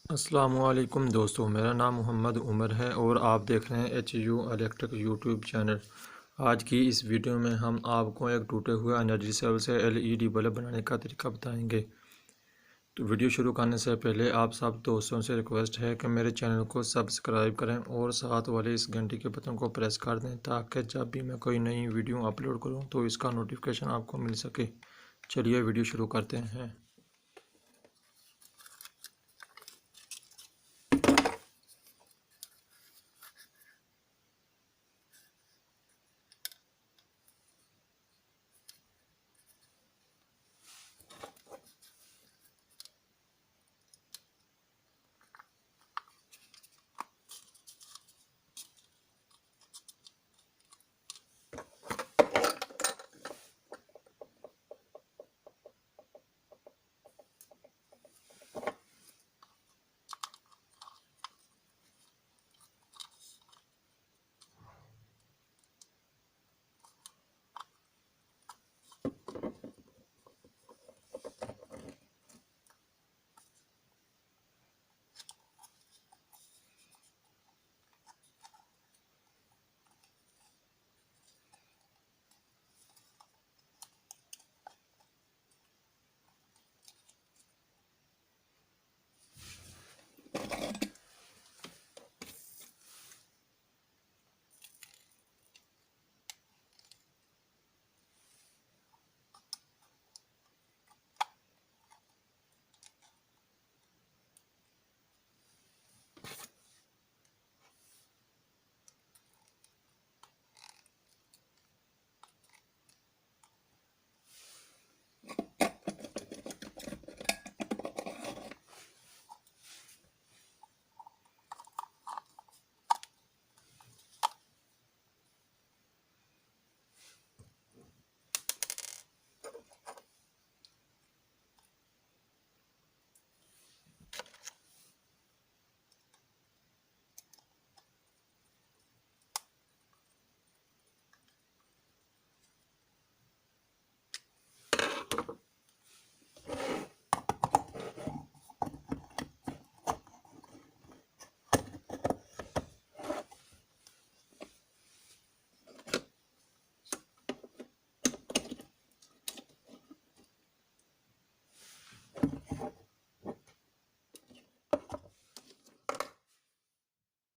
अस्सलामुअलैकुम दोस्तों, मेरा नाम मोहम्मद उमर है और आप देख रहे हैं HU इलेक्ट्रिक यूट्यूब चैनल। आज की इस वीडियो में हम आपको एक टूटे हुए एनर्जी सेल से LED बल्ब बनाने का तरीका बताएंगे। तो वीडियो शुरू करने से पहले आप सब दोस्तों से रिक्वेस्ट है कि मेरे चैनल को सब्सक्राइब करें और साथ वाले इस घंटी के बटन को प्रेस कर दें ताकि जब भी मैं कोई नई वीडियो अपलोड करूं तो इसका नोटिफिकेशन आपको मिल सके। चलिए वीडियो शुरू करते हैं।